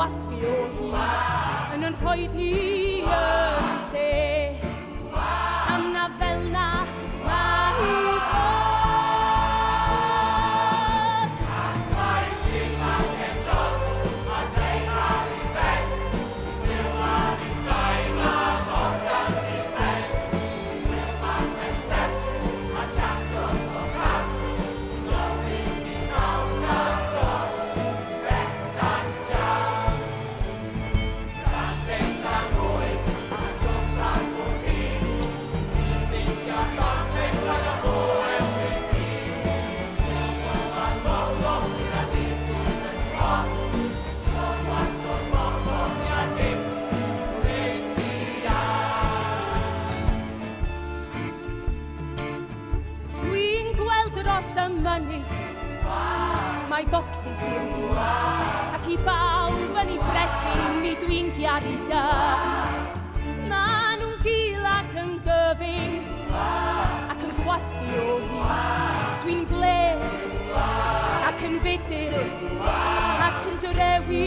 gwasgu o hyd yn rhoed ni yn lle. Yna fel na mae i fod. Mae bocsys i'r byd ac I bawb yn ei brechu mi dwi'n giaru da. Ma' nhw'n gul ac yn gyfyng ac yn gwasgu o hyd. Dwi'n ble ac yn fudr ac yn dyrewi.